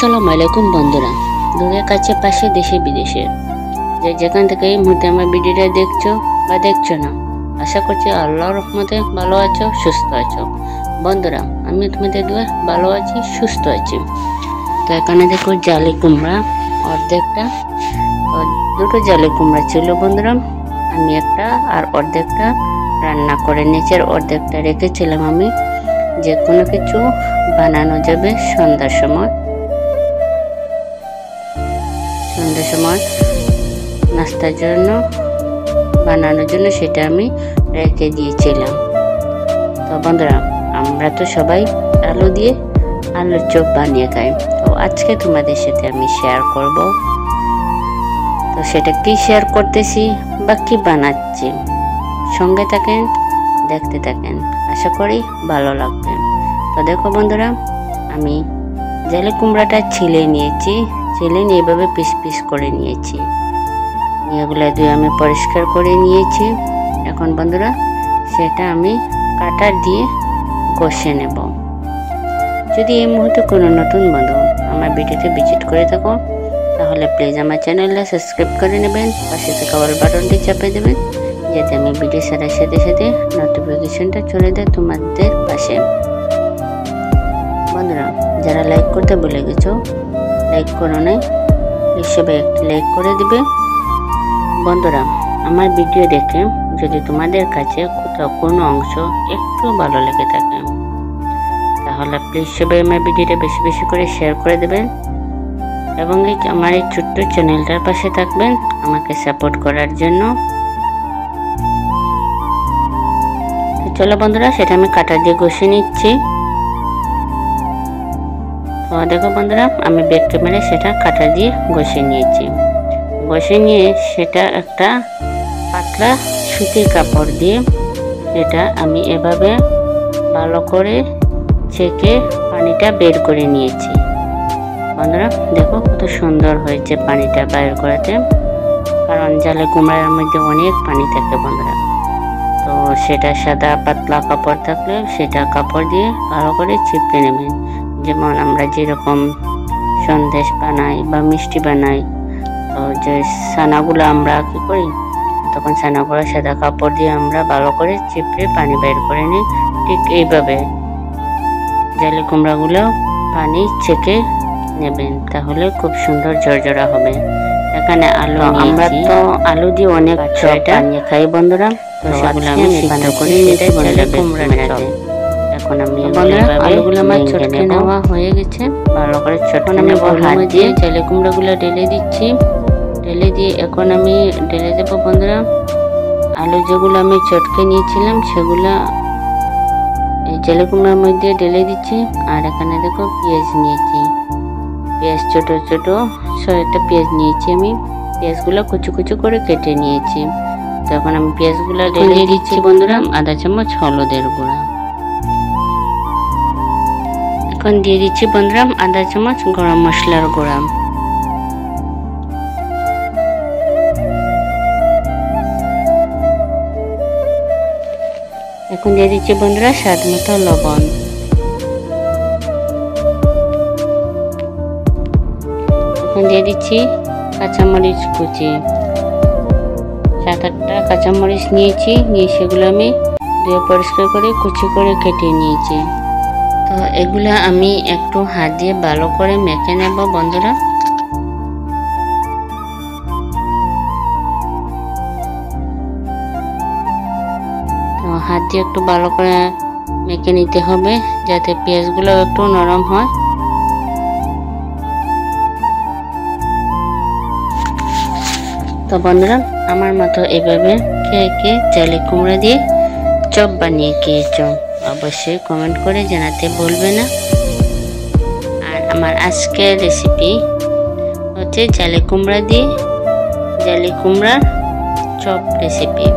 আসসালামু আলাইকুম বন্ধুরা, দূরের কাছে পাশে দেশে বিদেশে যে যেখান থেকে এই মুহূর্তে আমার ভিডিওটা দেখছো বা দেখছো না, আশা করছি আল্লাহর রহমতে ভালো আছো, সুস্থ আছো। বন্ধুরা, আমি তোমাদের দোয়া ভালো আছি, সুস্থ আছি। তো এখানে দেখো জালি কুমড়া অর্ধেকটা, তো দুটো জালি কুমড়া ছিল বন্ধুরা। আমি একটা আর অর্ধেকটা রান্না করে নিচের অর্ধেকটা রেখেছিলাম আমি, যে কোনো কিছু বানানো যাবে সন্ধ্যার সময় নাস্তার জন্য বানানোর জন্য সেটা আমি রেখে দিয়েছিলাম। তো বন্ধুরা, আমরা তো সবাই আলু দিয়ে আলুর চপ বানিয়ে খাই। তো আজকে তোমাদের সাথে আমি শেয়ার করব, তো সেটা কি শেয়ার করতেছি বা কি বানাচ্ছি, সঙ্গে থাকেন, দেখতে থাকেন, আশা করি ভালো লাগবে। তো দেখো বন্ধুরা, আমি জালি কুমড়াটা ছিলে নিয়েছি, ছিলে নিয়ে এভাবে পিস পিস করে নিয়েছি। এগুলো দিয়ে আমি পরিষ্কার করে নিয়েছি। এখন বন্ধুরা, সেটা আমি কাটা দিয়ে কষে নেব। যদি এই মুহূর্তে কোনো নতুন বন্ধু আমার ভিডিওতে ভিজিট করে থাকো, তাহলে প্লিজ আমার চ্যানেলটা সাবস্ক্রাইব করে নেবেন, পাশে থাকা অল বাটনটি চাপে দেবেন, যাতে আমি ভিডিও ছাড়ার সাথে সাথে নোটিফিকেশনটা চলে যায় তোমাদের পাশে। বন্ধুরা, যারা লাইক করতে ভুলে গেছো, লাইক করো নাই, প্লিজ সবাই একটি লাইক করে দিবে। বন্ধুরা, আমার ভিডিও দেখে যদি তোমাদের কাছে কোথাও কোনো অংশ একটু ভালো লেগে থাকে, তাহলে প্লিজ সবাই আমার ভিডিওটা বেশি বেশি করে শেয়ার করে দেবেন এবং আমার এই ছোট্ট চ্যানেলটার পাশে থাকবেন আমাকে সাপোর্ট করার জন্য। চলো বন্ধুরা, সেটা আমি কাটা দিয়ে ঘষে নিচ্ছি। তো দেখো বন্ধুরা, আমি ব্যাক ক্যামেরায় সেটা কাটা দিয়ে ঘষে নিয়েছি। ঘষে নিয়ে সেটা একটা পাতলা সুতির কাপড় দিয়ে সেটা আমি এভাবে ভালো করে ছেঁকে পানিটা বের করে নিয়েছি। বন্ধুরা দেখো কত সুন্দর হয়েছে পানিটা বের করাতে, কারণ জালি কুমড়ার মধ্যে অনেক পানি থাকে বন্ধুরা। তো সেটা সাদা পাতলা কাপড় থাকলে সেটা কাপড় দিয়ে ভালো করে চিপড়ে নেবেন। যেমন আমরা যেরকম সন্দেশ বানাই বা মিষ্টি বানাই, তো যে ছানাগুলো আমরা কি করি, তখন ছানাগুলো সাদা কাপড় দিয়ে আমরা ভালো করে চিপড়ে পানি বের করে নিই। ঠিক এইভাবে জালি কুমড়াগুলো পানি ছেঁকে নেবেন, তাহলে খুব সুন্দর ঝরঝরা হবে। এখানে আলু, আমরা তো আলু দিয়ে অনেক চপ বানিয়ে খাই বন্ধুরা, তো সেগুলো আমি সিদ্ধ করে নিতে জালি কুমড়াটাতে। এখন আমি আলুগুলো আমার চটকে নেওয়া হয়ে গেছে, ভালো করে চটকে নেব হাত দিয়ে। জালি কুমড়াগুলো ঢেলে দিচ্ছি, ঢেলে দিয়ে এখন আমি ঢেলে দেবো বন্ধুরা আলু যেগুলো আমি চটকে নিয়েছিলাম, সেগুলো এই জালি কুমড়ার মধ্যে ঢেলে দিচ্ছি। আর এখানে দেখো পেঁয়াজ নিয়েছি, পেঁয়াজ ছোট ছোট 6টা পেঁয়াজ নিয়েছি আমি, পেঁয়াজগুলো কুচু কুচু করে কেটে নিয়েছি। তখন আমি পেঁয়াজগুলো ঢেলে দিচ্ছি বন্ধুরা আধা চামচ হলুদের গুঁড়া। এখন দিয়ে দিচ্ছি বন্ধুরা আধা চামচ গরম মশলার গুঁড়া। এখন দিয়ে দিচ্ছি বন্ধুরা স্বাদ মতো লবণ। এখন দিয়ে দিচ্ছি কাঁচামরিচ কুচি, 7-8টা কাঁচামরিচ নিয়েছি, নিয়ে সেগুলো আমি ধুয়ে পরিষ্কার করে কুচি করে কেটে নিয়েছি। তো এগুলো আমি একটু হাত দিয়ে ভালো করে মেখে নেব বন্ধুরা। তো হাত দিয়ে একটু ভালো করে মেখে নিতে হবে, যাতে পেঁয়াজগুলো একটু নরম হয়। তো বন্ধুরা, আমার মতো এভাবে কে জালি কুমড়া দিয়ে চপ বানিয়ে খেয়েছো, অবশ্যই কমেন্ট করে জানাতে ভুলবে না। আর আমার আজকের রেসিপি হচ্ছে জালি কুমড়া দিয়ে জালি কুমড়ার চপ রেসিপি।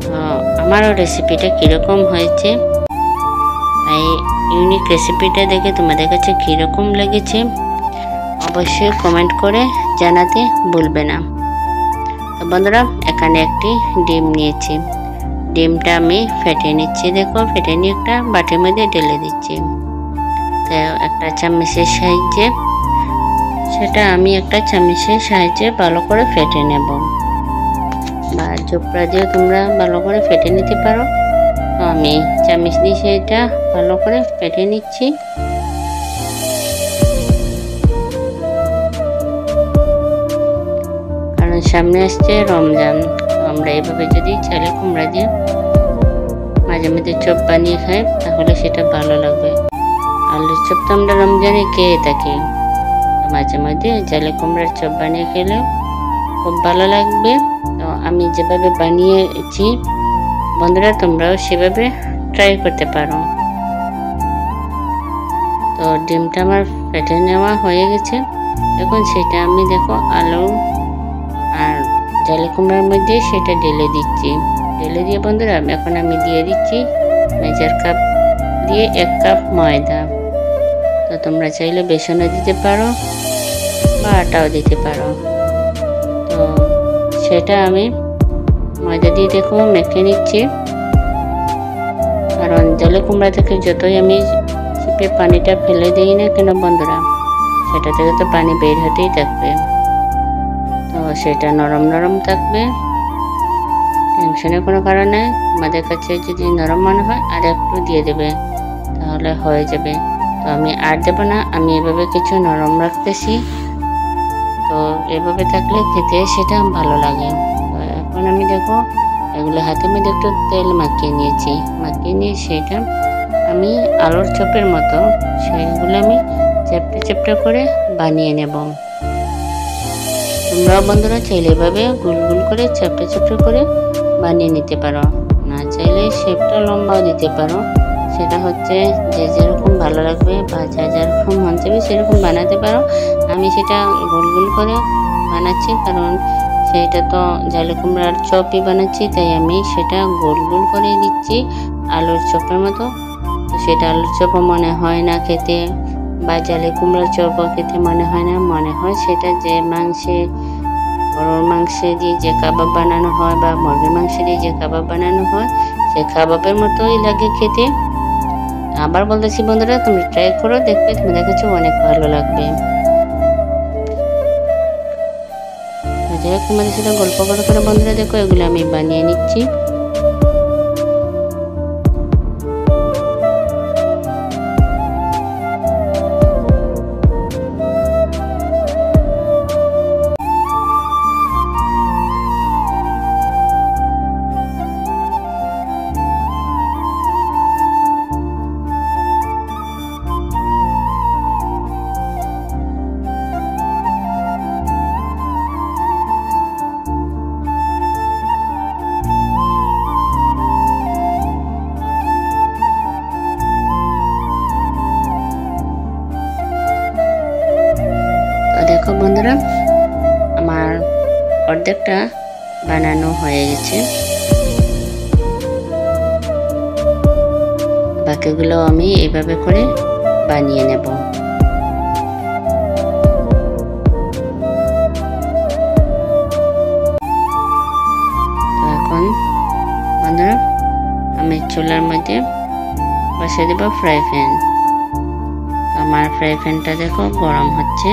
তো আমারও রেসিপিটা কীরকম হয়েছে, এই ইউনিক রেসিপিটা দেখে তোমাদের কাছে কীরকম লেগেছে, অবশ্যই কমেন্ট করে জানাতে ভুলবে না। তো বন্ধুরা, এখানে একটি ডিম নিয়েছি, ডিমটা আমি ফেটে নিচ্ছি। দেখো ফেটে নিয়ে একটা বাটির মধ্যে ঢেলে দিচ্ছি। তো একটা চামচের সাহায্যে সেটা আমি একটা চামচের সাহায্যে ভালো করে ফেটে নেব, বা চোপড়া দিয়ে তোমরা ভালো করে ফেটে নিতে পারো। তো আমি চামচ দিয়ে সেটা ভালো করে ফেটে নিচ্ছি। কারণ সামনে আসছে রমজান, আমরা এভাবে যদি চালে কুমড়া দিয়ে মাঝে মাঝে চপ বানিয়ে খাই তাহলে সেটা ভালো লাগবে। আলুর চপ তো আমরা রমজানে খেয়ে থাকি, মাঝে মাঝে চালে কুমড়ার চপ বানিয়ে খেলেও খুব ভালো লাগবে। তো আমি যেভাবে বানিয়েছি বন্ধুরা, তোমরাও সেভাবে ট্রাই করতে পারো। তো ডিমটা আমার ফেটে নেওয়া হয়ে গেছে। এখন সেটা আমি দেখো আলু আর চালে কুমড়ার মধ্যে সেটা ঢেলে দিচ্ছি। ঢেলে দিয়ে বন্ধুরা এখন আমি দিয়ে দিচ্ছি মেজার কাপ দিয়ে 1 কাপ ময়দা। তো তোমরা চাইলে বেসনও দিতে পারো বা আটাও দিতে পারো। তো সেটা আমি ময়দা দিয়ে দেখো মেখে নিচ্ছি। কারণ চালে কুমড়া থেকে যতই আমি চিপে পানিটা ফেলে দিই না কেন বন্ধুরা, সেটা থেকে তো পানি বের হতেই থাকবে। তো সেটা নরম নরম থাকবে, টেনশনের কোনো কারণ নেই। আমাদের কাছে যদি নরম মনে হয় আর একটু দিয়ে দেবে, তাহলে হয়ে যাবে। তো আমি আর দেবো না, আমি এভাবে কিছু নরম রাখতেছি। তো এভাবে থাকলে খেতে সেটা ভালো লাগে। তো এখন আমি দেখো এগুলো হাতের মধ্যে একটু তেল মাখিয়ে নিয়েছি। মাখিয়ে নিয়ে সেটা আমি আলুর চপের মতো সেগুলো আমি চ্যাপটা চ্যাপটা করে বানিয়ে নেব। তোমরাও বন্ধুরা চাইলে এভাবে গুল গুল করে চ্যাপটা চ্যাপটা করে বানিয়ে নিতে পারো, না চাইলে শেপটা লম্বাও দিতে পারো। সেটা হচ্ছে যে যেরকম ভালো লাগবে বা যা যেরকম মন চাইবে সেরকম বানাতে পারো। আমি সেটা গোল গোল করে বানাচ্ছি, কারণ সেটা তো চালে কুমড়ার চপই বানাচ্ছি, তাই আমি সেটা গোল গোল করে দিচ্ছি আলুর চপের মতো। তো সেটা আলুর চপও মনে হয় না খেতে, বা চালে কুমড়ার চপও খেতে মনে হয় না। মনে হয় সেটা যে গরুর মাংসে দিয়ে যে কাবাব বানানো হয় বা মুরগির মাংস দিয়ে যে কাবাব বানানো হয়, সে কাবাবের মতোই লাগে খেতে। আবার বলতেছি বন্ধুরা, তুমি ট্রাই করো, দেখবে তোমাদের কাছে অনেক ভালো লাগবে। যাই হোক, তোমাদের সাথে গল্প করে করে বন্ধুরা দেখো এগুলো আমি বানিয়ে নিচ্ছি। দেখো বন্ধুরা, আমার অর্ধেকটা বানানো হয়ে গেছে, বাকিগুলো আমি এইভাবে করে বানিয়ে নেব। তো এখন বন্ধুরা আমি চুলার মধ্যে বসিয়ে দেব ফ্রাই প্যান। আমার ফ্রাই প্যানটা দেখো গরম হচ্ছে।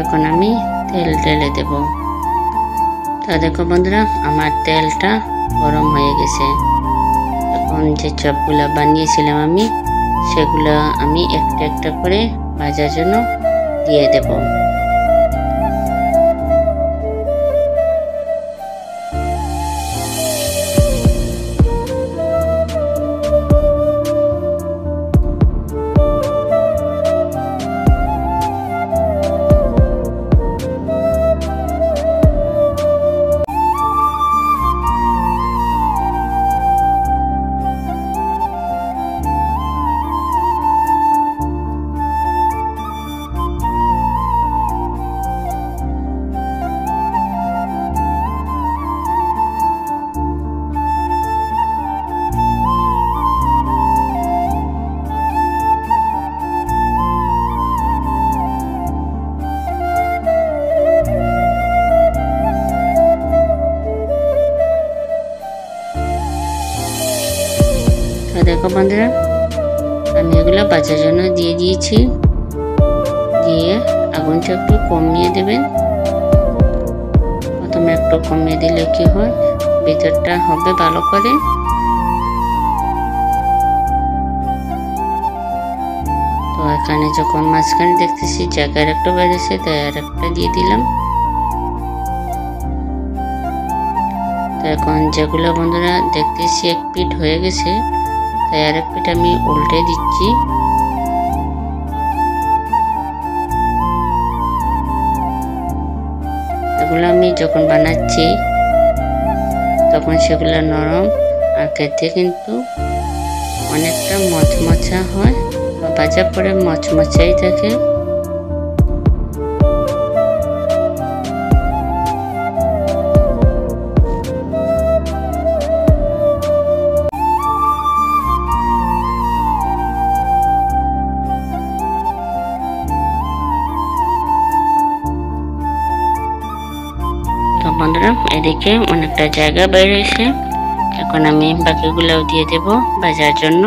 এখন আমি তেল ঢেলে দেব। তো দেখো বন্ধুরা, আমার তেলটা গরম হয়ে গেছে। এখন যে চপগুলো বানিয়েছিলাম আমি, সেগুলো আমি একটা একটা করে ভাজার জন্য দিয়ে দেব। দেখো বন্ধুরা, আমি এগুলো বাজার জন্য দিয়ে দিয়েছি। দিয়ে আগুনটা একটু কমিয়ে দেবেন। প্রথমে একটু কমিয়ে দিলে কি হয়, ভিতরটা হবে ভালো করে। তো এখানে যখন মাঝখানে দেখতেছি জায়গার একটা বেড়েছে, তাই আর একটা দিয়ে দিলাম। তো এখন যেগুলো বন্ধুরা দেখতেছি এক পিঠ হয়ে গেছে, তাই আর এক পিঠ আমি উল্টে দিচ্ছি। এগুলো আমি যখন বানাচ্ছি তখন সেগুলো নরম আর খেতে কিন্তু অনেকটা মচমচা হয়, বা ভাজা পরে মচমচাই থাকে। তো বন্ধুরা এদিকে অনেকটা জায়গা বাইরে এসে এখন আমি বাকিগুলোও দিয়ে দেব ভাজার জন্য।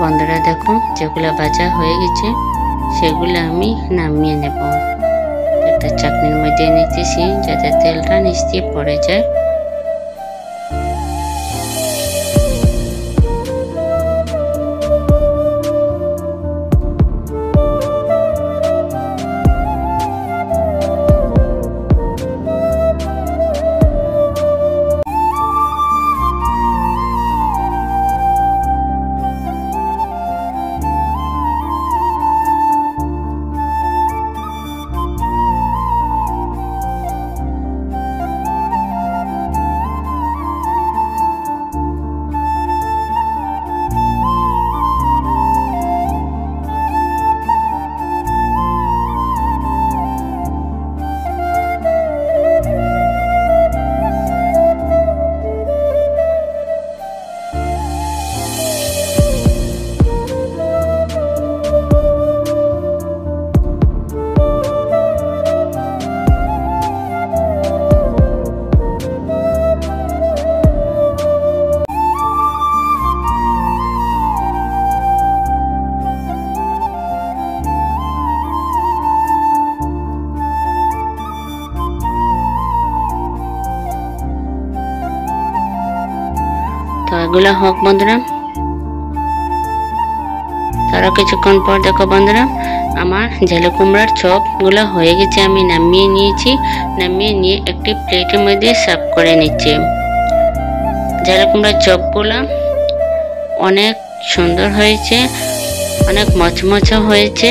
বন্ধুরা দেখো যেগুলো ভাজা হয়ে গেছে সেগুলো আমি নামিয়ে নেব। একটা চাটনির মধ্যে নিতেছি যাতে তেলটা নিচ দিয়ে পড়ে যায়। ভাজাগুলো হোক বন্ধুরা। তারও কিছুক্ষণ পর দেখো বন্ধুরা আমার ঝাল কুমড়ার চপগুলো হয়ে গেছে। আমি নামিয়ে নিয়েছি। নামিয়ে নিয়ে একটি প্লেটের মধ্যে সার্ভ করে নিচ্ছি। ঝাল কুমড়ার চপগুলো অনেক সুন্দর হয়েছে, অনেক মচমচে হয়েছে,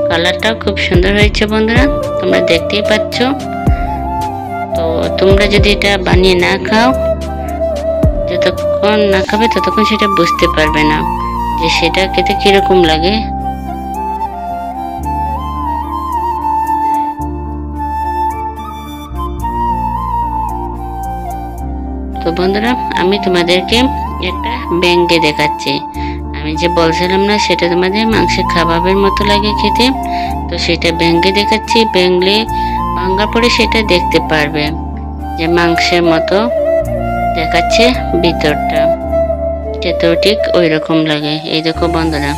কালারটাও খুব সুন্দর হয়েছে বন্ধুরা, তোমরা দেখতেই পাচ্ছ। তো তোমরা যদি এটা বানিয়ে না খাও, যতক্ষণ না খাবে ততক্ষণ সেটা বুঝতে পারবে না যে সেটা খেতে কিরকম লাগে। তো বন্ধুরা আমি তোমাদেরকে একটা ব্যাঙে দেখাচ্ছি। আমি যে বলছিলাম না সেটা তোমাদের মাংসের কাবাবের মতো লাগে খেতে, তো সেটা ব্যাঙে দেখাচ্ছি। ব্যাঙলে ভাঙা পরে সেটা দেখতে পারবে যে মাংসের মতো দেখাচ্ছে ভিতরটা, খেতেও ঠিক ওই রকম লাগে। এই দেখো বন্ধুরা।